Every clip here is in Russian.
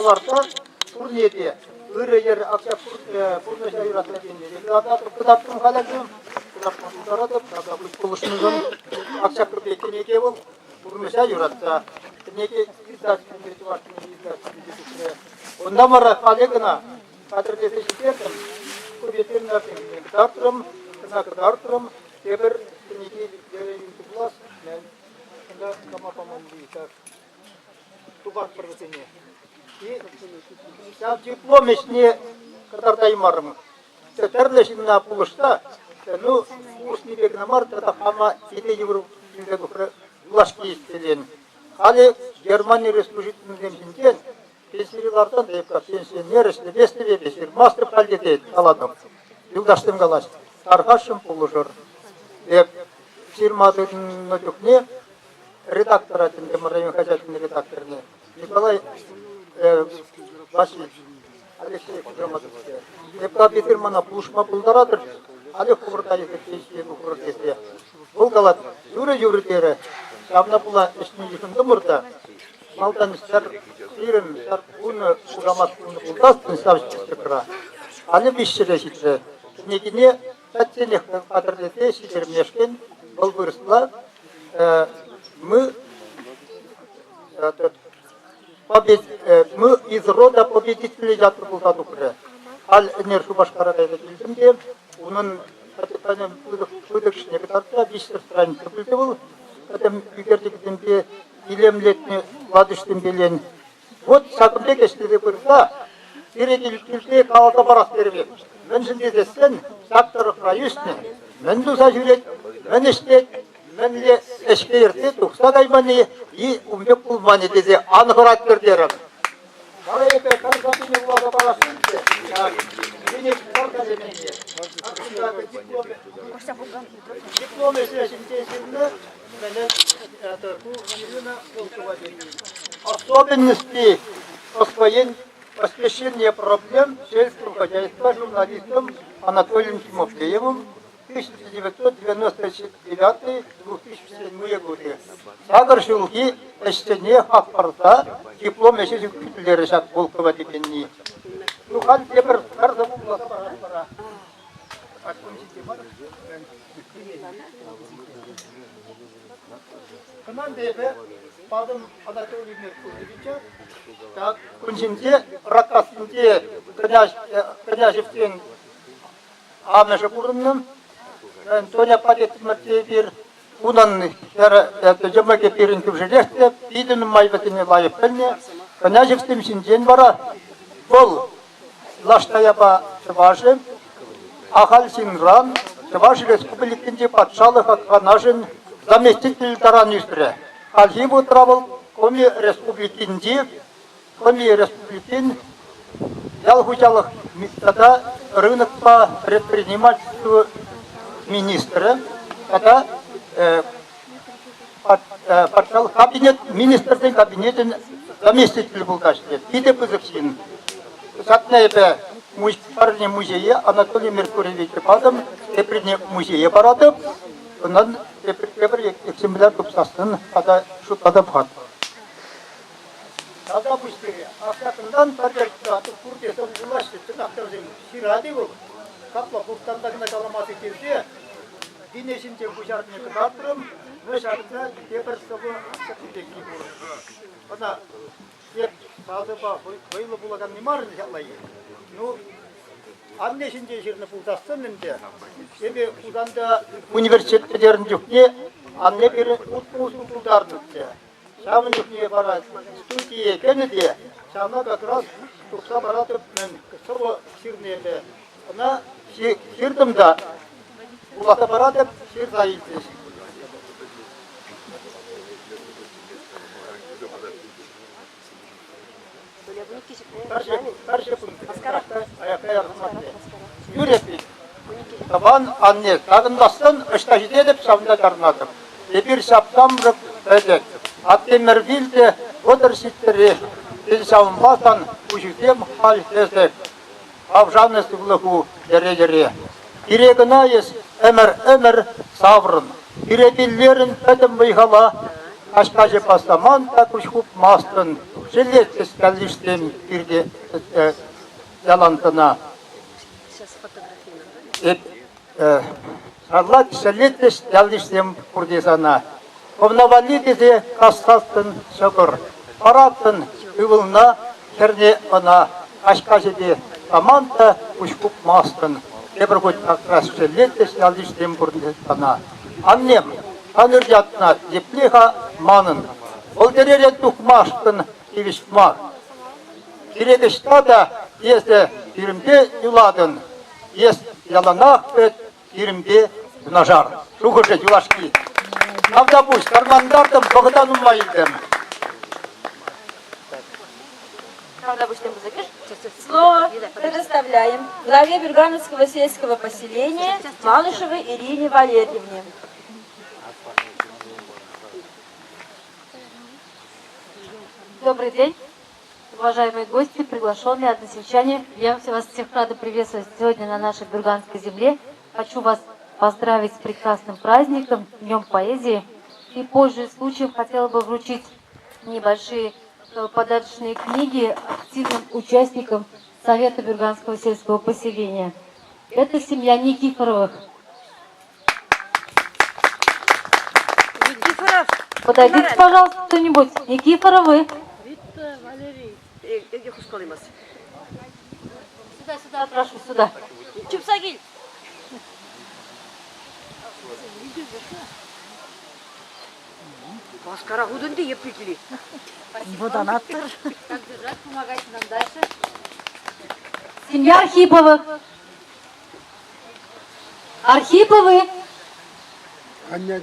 Оларда турнеде ürüyer akşam kurnaşa yürütüldiğinde yıllarda kıdattım kalakım kıdattım karadım kada bu buluşumuzun akşam bekine gel kurnaşa yürüttü neke kıdat kıdeti var kıdeti ondan sonra kalakına kadar dese şekerdim bu beterler kıdattım kıdattım teber neke derin tutlas ben onda kama pamandıysa tubat perutnya я диплом не катартаймарым. Терлешин на пулышта, ну курс не бег на март, это хама сидеть в влашки истелен. Али Германия республикасының демсинтен пенсиялардан да пенсионер бестебе бесер мастер калдете аладым. Юлдаштым галаш. Тархашым пулышыр. Деп фирмадын нөтөкне редактор атында мөрәҗәгать хәҗәтен редакторны Николай Васильевич Алексей Кудраматовский. Епка фирмана пулышма пулдарадыр. Али хубыртай пенсия бухурдесе. Бул калат юры тере. Шабна була эшни йыкынды мурда. Малдан сар фирм сар уны кудраматовны пулдастын ставчысы кыра. Али бишчелешитсе. Негине тәтсенех кадрлете сидермешкен бул бұрысла мы из рода победителей жатыр булсадык уже. Ал энершу башкарада билдим де, унун катыканын выдыкшыне кытарта 5 страница билди бул. Адам үгердикдинде илемлетни ладыштын белен. Вот сакымбек эштеде бұрса, терегилтилте калата барас бербек. Мен жинде сен сактор райюсне. Мен дуса жүрет, мен эштет, мен ле эшкерте тухса даймани и умбек булмани дезе анхырат бердерем. Барайпе карсатыны буласа барасынчы. Менек карта демейе. Диплом эсесинчесинде менен это Ирина Волкова. Особенности освещения проблем сельского хозяйства журналистом Анатолием Тимофеевым 1999-2007 годы. Сагыр жылги эштене ақпарда диплом эшесі күтілері жат Волкова дегенні. Нухан тебір қарзаму бұласа бара. Кынан дейбі Падым Анатолий Меркулевича күншінде ракасында Княжевтен Амеша Бурынның Тоня Пакетмерте bir унан жамаке перин күбжелехте бидин майбетине лайыппенне Княжевтен шинжен бара бол лаштаяба чыважы Ахал Синран Чываш республикинде патшалық атқанажын заместитель таран үстірі. Алхибу травыл Коми республикинде ялхучалық мектада рынок по предпринимательству министра, это кабинет, министрдің кабинетін заместитель был дашты. Иде пызықшын. Сатнайбе парне музее Анатолий Меркурьевич Падам, тепредне музее барады, онан тепер экземпляр тұпсасын ада бұғат. Ада бұштығы, ақсақындан таржарты атып құртесін ұлашты, түнақтарзың ширады бұл. Қапла бұқтандағына каламаты келде, денешінде бұжардыны қыдартырым, өз артына тепір сұғы ақсақындекі бұл. Она теп сазыба бұйлы бұлаган немарын жалайы. Ну, аннешінде жеріні бұлдастын үнде, себе ұданда университеттерін жүкне, анне бері ұтпусын бұлдарын үтте. Шамын жүкне барады, студия екені де, шамна как раз тұқса барады мен сұғы ширнеде. Она ширдім да, бұлақта барады, шир зайылдес. Каршы пункт. Аяқай арғыматты. Юрепи. Табан анне. Тағындастан ұштажыды едіп савында жарынатып. Ебір саптам рып бәдек. Аттемір вилді өдір сеттері. Деді савынбатан ұжытем хал кездек. Авжаны сұғылығы дере-дере. Ирегіна ес әмір саврын. Иребиллерін бәдім бұйғала. Ашкаже пастаман також хуп мастын, желетес калиштем пирде ялантына. Шарлат желетес калиштем курдесана. Ковнавалидезе кастастын шокыр. Параттын үвылна керне ана ашкажеде таманта кушкуп мастын. Ебіргөт акрас желетес калиштем курдесана. Аннем Анырjatna деплеха манын. Олдерere тухмаштын кивишма. Кирегештада езде пирімде юладын. Ез яланақ бет пирімде нажар. Шухырже юлашки. Авдабуш кармандардым бұғыдан ұмайдым. Слово предоставляем главе Бюргановского сельского поселения Малышевой Ирине Валерьевне. Добрый день, уважаемые гости, приглашенные односельчане. Я вас всех рада приветствовать сегодня на нашей Бюрганской земле. Хочу вас поздравить с прекрасным праздником, Днем поэзии. И позже случаем хотела бы вручить небольшие подарочные книги активным участникам Совета Бюрганского сельского поселения. Это семья Никифоровых. Подойдите, пожалуйста, кто-нибудь. Никифоровы. Сюда, прошу, сюда. Чупсагиль. Маскара гудунди епикили. Как держать, помогайте нам дальше. Семья Архиповых. Архиповы. Коня.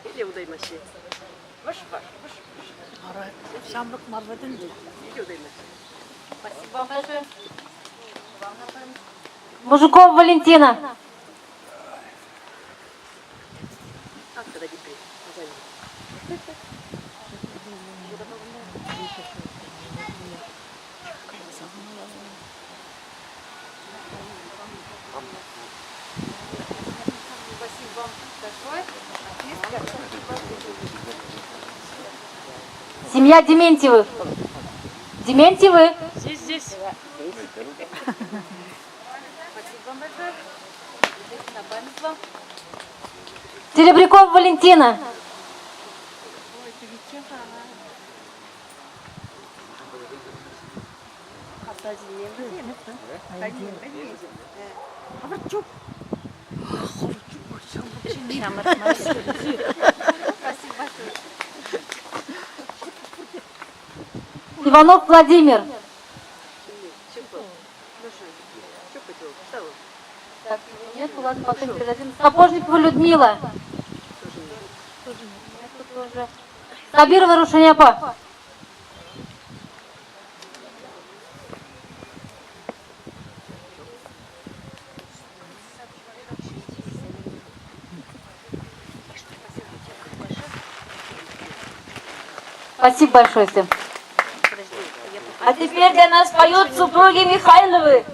Иди удаймаси. Ваш. Шамлык марвадын. Иди удаймаси. Спасибо вам большое. Мужиков Валентина. Семья Дементьевых. Дементьевы. Здесь. Спасибо вам большое. На память вам. Серебряков Валентина. Иванов Владимир. Так, нет, ладно, потом передадим. Сапожникова Людмила. Сабирова Рушаняпа. Спасибо большое всем. А теперь для нас поют супруги Михайловы.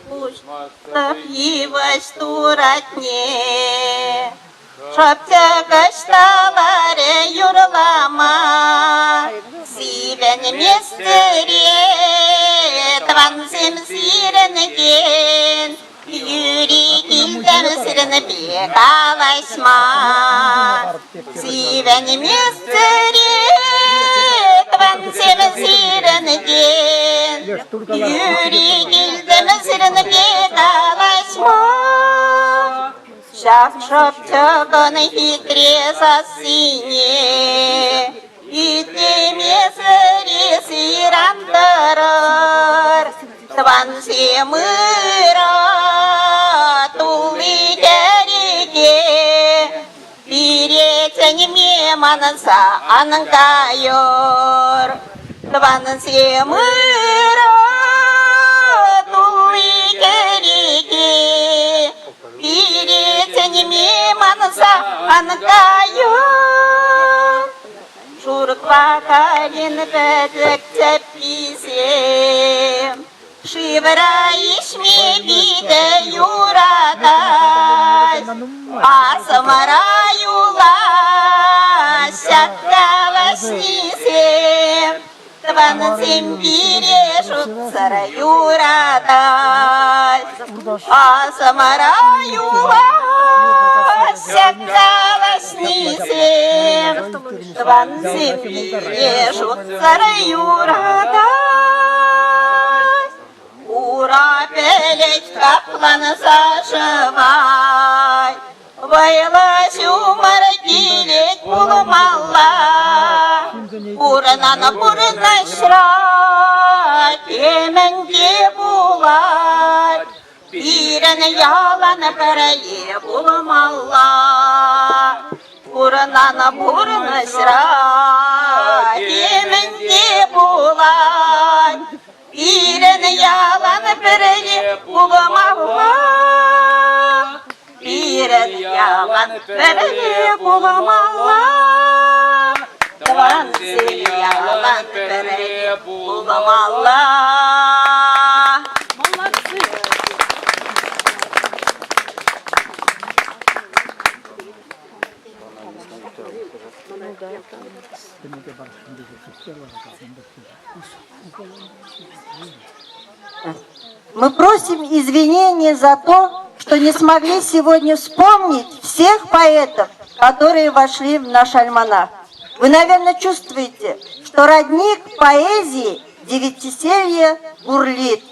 Пусть туратне, шаптягашталаре юрлама, сивен местере, твансем сиренген, yüreğinden sırrını bir kalaşma, сивен местере, твансем сиренген, yüreğinden sırrını bir kalaşma. Шап-шап-чаган хитреза сине, итемезре сирандырыр, твансе мыра тулы дереге, биретень меманса анкайор, твансе мыра тулы дереге. реки, перетянеми манса анкаю. Шурква калин бедек теписе, шивра ишми биде юрадай, асамара юла сякала снисе, тванцем перешут цара юрадай, асамара юла сякала снисе, тванцем перешут цара юрадай. Ура пелеть каплан заживай, вайлась умар гилеть пулмала, урнана пурнашра, кеменге булай, пирен ялан переле пулмала, урнана пурнашра, кеменге булай. Пирен ялан переле буламала, пирен ялан переле буламала, тванцем ялан переле буламала. Мы просим извинения за то, что не смогли сегодня вспомнить всех поэтов, которые вошли в наш альманах. Вы, наверное, чувствуете, что родник поэзии девятиселья бурлит.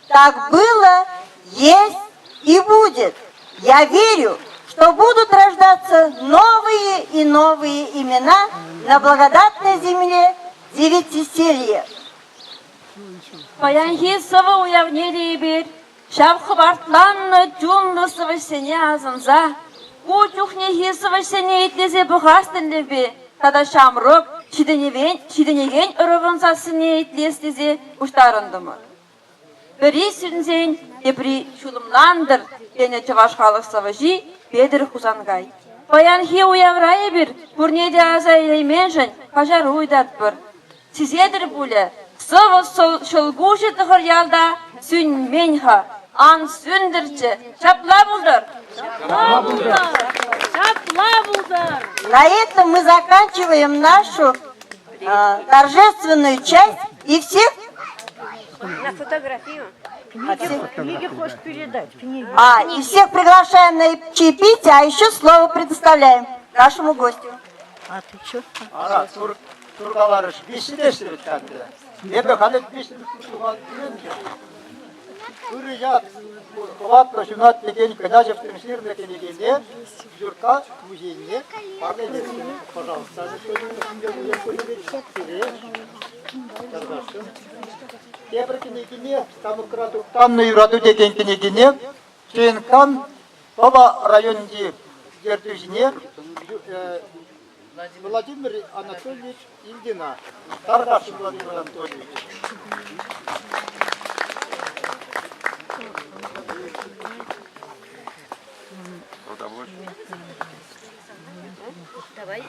Так было, есть и будет. Я верю, что будут рождаться новые и новые имена на благодатной земле девятиселья. Паянхи сава уявнили бир, шав хвартланны джунлы савышсене азынза, кучухнехи савышсене итлезе бұғастын лебе, тада шамрок, шиденеген ұрывынсасыне итлестезе ұштарындымы. Бірі сүнзен, ебірі шулымландыр, бені чываш халық савыжи, бедір хузангай. Паянхи уяврайы бір, бұрнеде азайлаймен жын, қажар уйдат бір. Сізедір бұлі, сывы шылгушы тұғыр ялда сүн менха, ан сүндірчі, шапла бұлдыр. На этом мы заканчиваем нашу торжественную часть и всех... На фотографию. И всех приглашаем на чаепитие, а еще слово предоставляем нашему гостю. Turkalarış bişideştir kendi. Ebe kalıp bişidir tutulan diyor. Uriyat, Kuvatla Şunat Degen Kıdacev'tin şiirindeki negende Zürka muzeyine parla edersiniz. Пожалуйста. Ебір кенегіне, Тамны Юраду деген кенегіне, Чейнкан Баба районінде жердежіне Владимир Анатольевич Ильдина. Таргашин Владимир Анатольевич. Давай.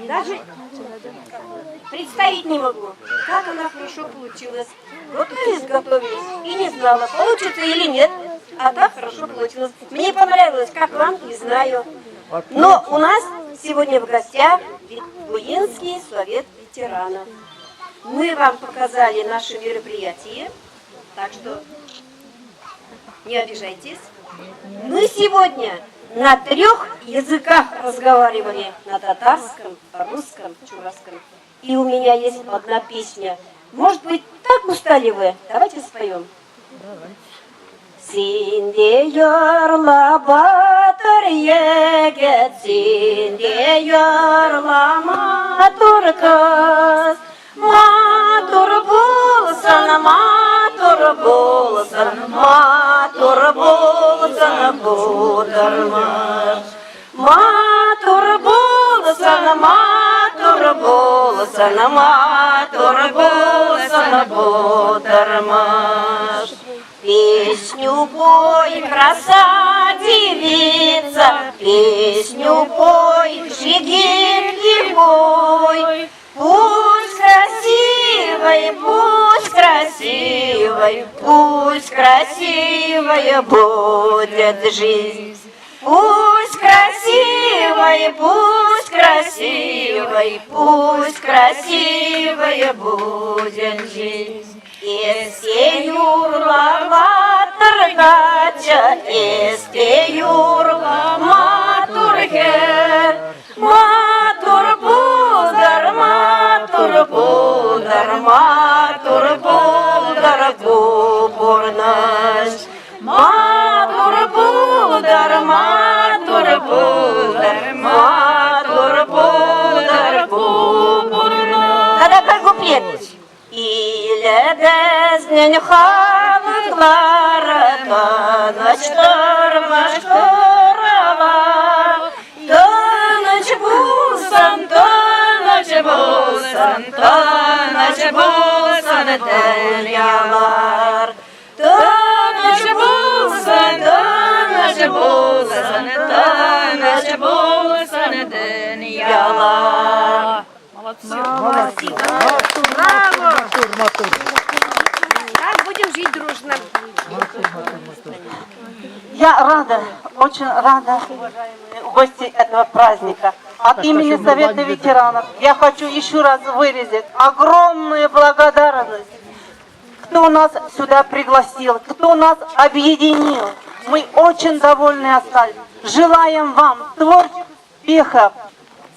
Даже представить не могу, как она хорошо получилась. Готовились, и не знала, получится или нет. А так хорошо получилось. Мне понравилось, как вам, не знаю. Но у нас сегодня в гостях Буинский совет ветеранов. Мы вам показали наше мероприятие, так что не обижайтесь. Мы сегодня на 3 языках разговаривали, на татарском, русском, чувашском. И у меня есть одна песня. Может быть, так устали вы? Давайте споем. Синде yorla batır yeget, sinde yorla matur kız. Matur bulsun, matur bulsun, matur bulsun. болсана будармаш. Матур болсана, матур болсана, матур болсана будармаш. Песню пой, краса девица, песню пой, жигельки пой. Пусть красивой, пусть красивой, пусть красивая будет жизнь. Пусть красивой, пусть красивой, пусть красивая будет жизнь. Есте юрла торгача, есте юрла матурге, матур будар, матур будар, матур будар купурнаш. Матур будар, матур будар, матур будар купурнаш. Надо куплет. Ile deznin halıklara tanıştırmış kıralar. Tanış bulsan, tanış bulsan, tanış bulsan deryalar. Tanış bulsan, tanış bulsan, tanış bulsan deryalar. Так будем жить дружно. Я рада, очень рада, уважаемые гости этого праздника. От имени Совета ветеранов я хочу еще раз выразить огромную благодарность, кто нас сюда пригласил, кто нас объединил. Мы очень довольны остались. Желаем вам творческих успехов,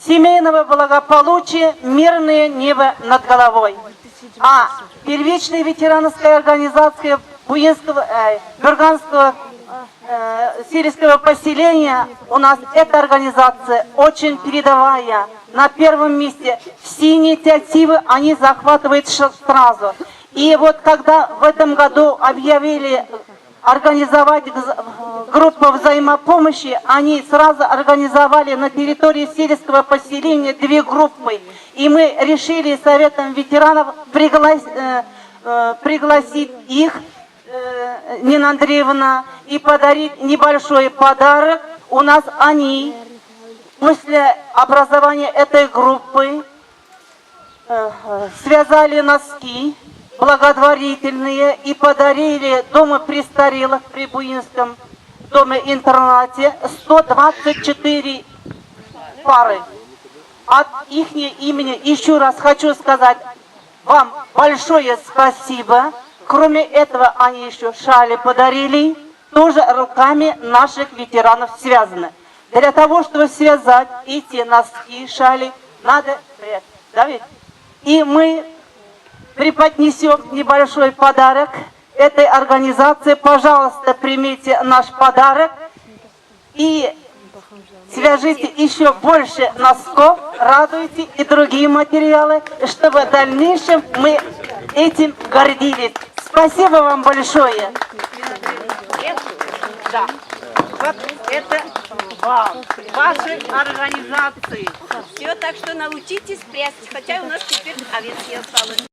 семейного благополучия, мирное небо над головой. А первичная ветерановская организация Бюрганского сирийского поселения, у нас эта организация очень передовая. На первом месте все инициативы они захватывают сразу. И вот когда в этом году объявили организовать группу взаимопомощи, они сразу организовали на территории сирийского поселения 2 группы. И мы решили Советом ветеранов пригласить их, Нина Андреевна, и подарить небольшой подарок. У нас они после образования этой группы связали носки благотворительные и подарили Дому престарелых при Буинском доме-интернате 124 пары. От их имени еще раз хочу сказать вам большое спасибо. Кроме этого, они еще шали подарили, тоже руками наших ветеранов связаны. Для того, чтобы связать эти носки, шали, надо... Давид. И мы преподнесем небольшой подарок этой организации. Пожалуйста, примите наш подарок и свяжите еще больше носков, радуйте и другие материалы, чтобы в дальнейшем мы этим гордились. Спасибо вам большое. Да. Вот это вам, вашей организации. Все, так что научитесь прятать, хотя у нас теперь овец не осталось.